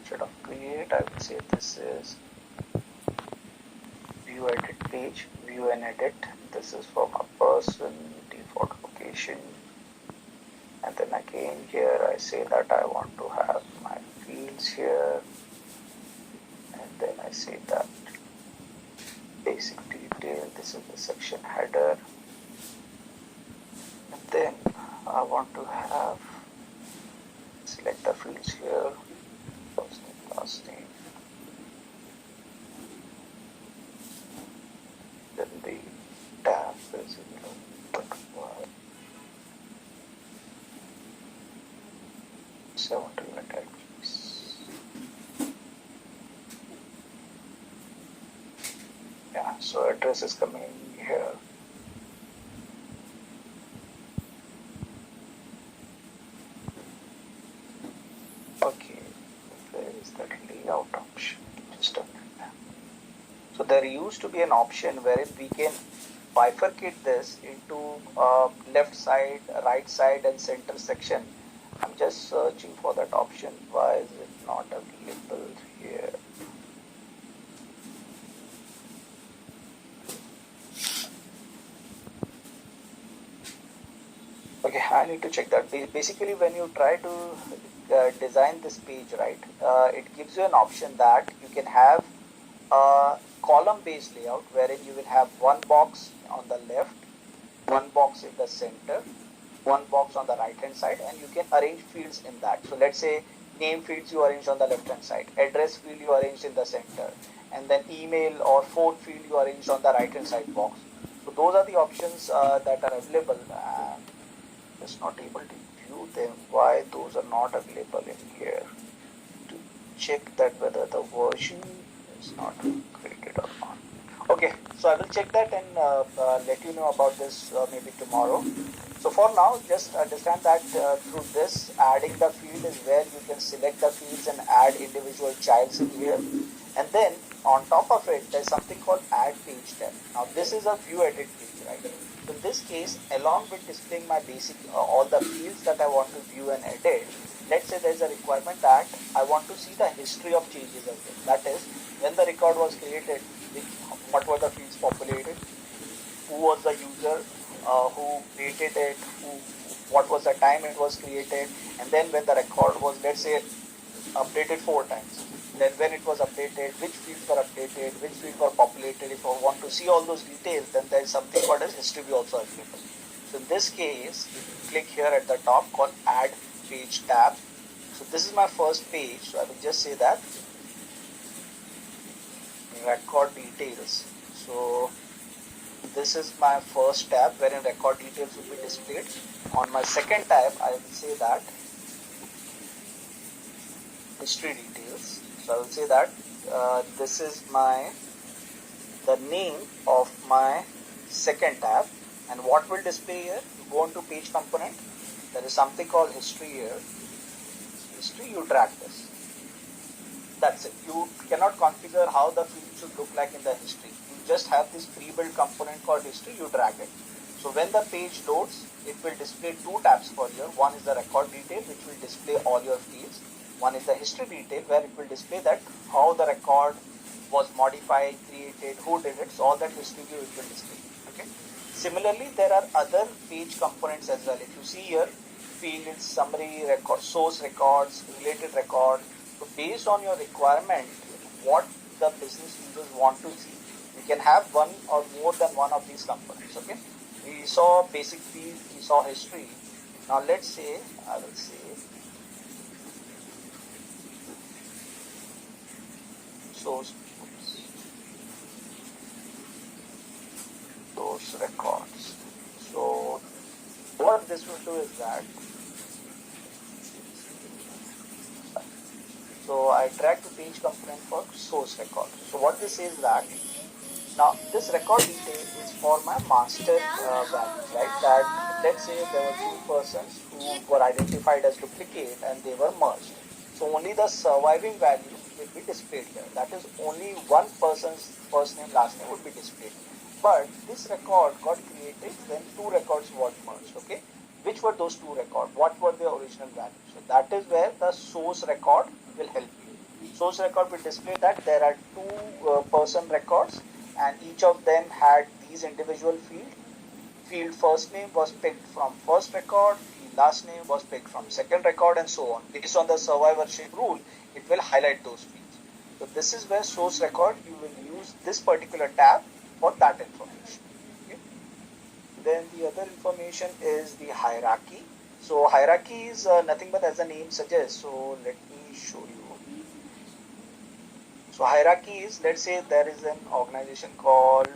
instead of create, I will say this is view edit page, view and edit. This is for my person, default location. And then again here I say that I want to have my fields here. And then I say that basic detail, this is the section header. And then I want to have, select the fields here, first name, last name. Then the tab is butterfly. 70 attacks. Yeah, so address is coming here. Okay, where is that layout option? Just a minute. So there used to be an option wherein we can bifurcate this into left side, right side, and center section. I'm just searching for that option. Why is it not available here? Okay, I need to check that. Basically, when you try to design this page, right, it gives you an option that you can have a column-based layout wherein you will have one box on the left, one box in the center, one box on the right hand side, and you can arrange fields in that. So let's say name fields you arrange on the left hand side, address field you arrange in the center, and then email or phone field you arrange on the right hand side box. So those are the options that are available. Just not able to view them. Why those are not available in here? To check that whether the version is not created or not. Okay, so I will check that and let you know about this maybe tomorrow. So for now, just understand that through this, adding the field is where you can select the fields and add individual childs in here. And then on top of it, there's something called add page tab. Now this is a view edit page, right? So in this case, along with displaying my basic, all the fields that I want to view and edit, let's say there's a requirement that I want to see the history of changes as well. That is, when the record was created, what were the fields populated, who was the user, who created it, what was the time it was created, and then when the record was, let's say, updated 4 times, then when it was updated, which fields were updated, which fields were populated. If I want to see all those details, then there is something called as history view also available. So in this case, you click here at the top called add page tab. So this is my first page, so I will just say that record details. So this is my first tab wherein record details will be displayed. On my second tab, I will say that history details. So I will say that this is the name of my second tab, and what will display here? You go into page component. There is something called history here. History, you drag this. That's it. You cannot configure how the field should look like in the history. You just have this pre-built component called history, you drag it. So when the page loads, it will display 2 tabs for you. One is the record detail, which will display all your fields. One is the history detail, where it will display that how the record was modified, created, who did it. So all that history view it will display. Okay. Similarly, there are other page components as well. If you see here, fields, summary, record, source records, related record. So based on your requirement, what the business users want to see, you can have one or more than one of these components. Okay. We saw basic field, we saw history. Now let's say, I will say source records. So what this will do is that, so I drag the page component for source record. So what this is that, now this record detail is for my master values, right? That let's say there were 2 persons who were identified as duplicate and they were merged. So only the surviving value will be displayed here. That is, only one person's first name, last name would be displayed. But this record got created when 2 records were merged. Okay, which were those 2 records? What were their original values? So that is where the source record will help you. Source record will display that there are two person records, and each of them had these individual fields. Field first name was picked from first record, field last name was picked from second record, and so on. Based on the survivorship rule, it will highlight those fields. So this is where source record, you will use this particular tab for that information. Okay. Then the other information is the hierarchy. So hierarchy is nothing but as the name suggests. So let me show you. So hierarchy is, let's say there is an organization called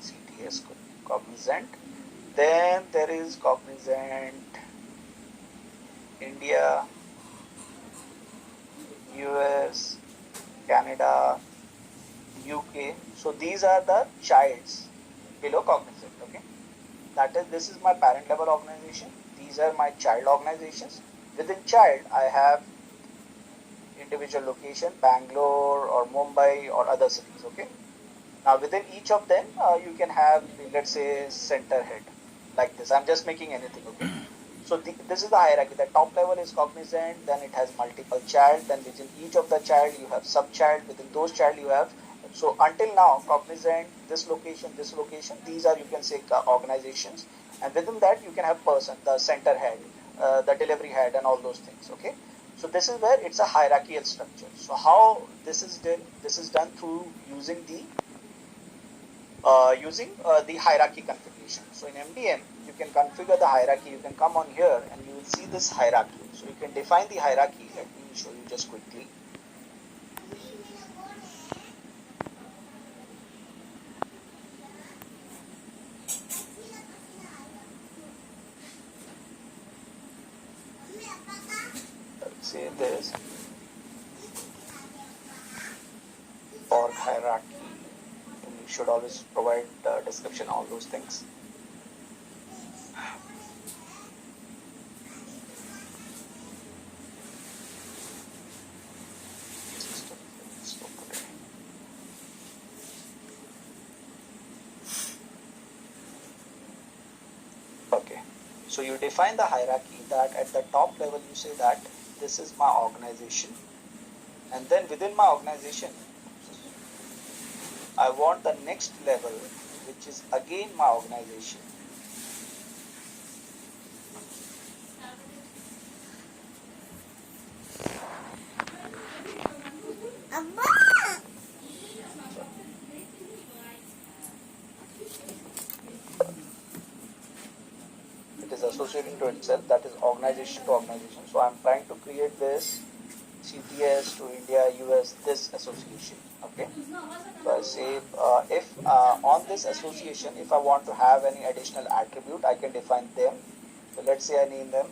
CTS Cognizant. Then there is Cognizant India, US, Canada, UK. So these are the childs below Cognizant. Okay, that is, this is my parent level organization. These are my child organizations. Within child, I have individual location, Bangalore or Mumbai or other cities. Okay. Now within each of them, you can have, let's say, center head like this. I'm just making anything. Okay. So this is the hierarchy. The top level is Cognizant, then it has multiple child, then within each of the child you have sub-child, within those child you have, so until now Cognizant, this location, these are, you can say, organizations, and within that you can have person, the center head, the delivery head, and all those things. Okay. So this is where it's a hierarchical structure. So how this is done? This is done through using the hierarchy configuration. So in MDM, you can configure the hierarchy. You can come on here and you will see this hierarchy. So you can define the hierarchy. Let me show you just quickly. Let's say this org hierarchy. You should always provide the description, all those things. Okay, so you define the hierarchy that at the top level you say that this is my organization, and then within my organization I want the next level, which is again my organization. It is associating to itself, that is organization to organization. So I am trying to create this CTS to India, US, this association. Okay. So I say if on this association, if I want to have any additional attribute, I can define them. So let's say I name them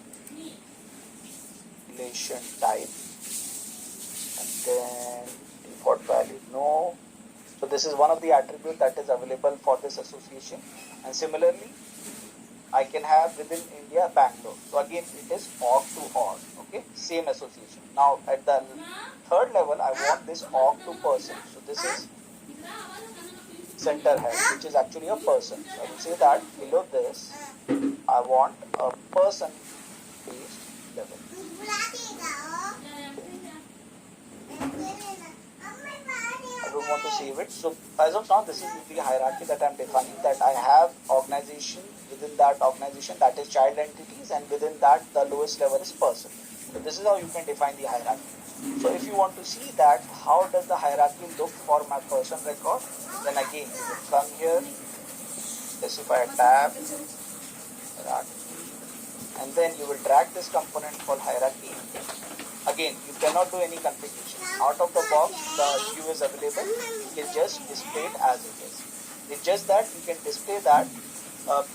relation type, and then default value no. So this is one of the attribute that is available for this association. And similarly, I can have within India Bangalore. So again, it is org to org. Okay, same association. Now at the third level, I want this org to person. So this is center head, which is actually a person. So I will say that below this, I want a person based level. I don't want to save it. So as of now, this is the hierarchy that I am defining, that I have organization, within that organization that is child entities, and within that the lowest level is person. So this is how you can define the hierarchy. So if you want to see that how does the hierarchy look for my person record, then again you will come here, specify a tab, hierarchy, and then you will drag this component called hierarchy. Again, you cannot do any configuration. Out of the box, the view is available. You can just display it as it is. It's just that you can display that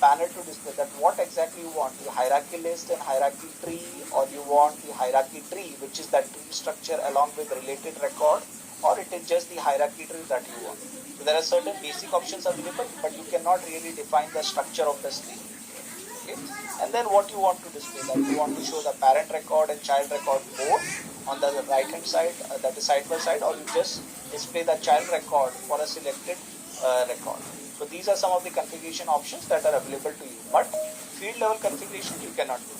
panel to display that what exactly you want, the hierarchy list and hierarchy tree, or you want the hierarchy tree, which is that tree structure along with related record, or it is just the hierarchy tree that you want. So there are certain basic options available, but you cannot really define the structure of the tree. Okay? And then what you want to display, that you want to show the parent record and child record both on the right hand side, that is side by side, or you just display the child record for a selected record. So these are some of the configuration options that are available to you, but field level configuration you cannot do.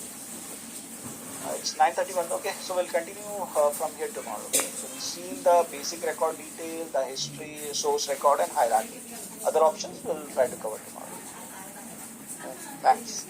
I it's 9:31. Okay, so we'll continue from here tomorrow. Okay? So we've seen the basic record detail, the history, source record, and hierarchy. Other options we'll try to cover tomorrow. Thanks.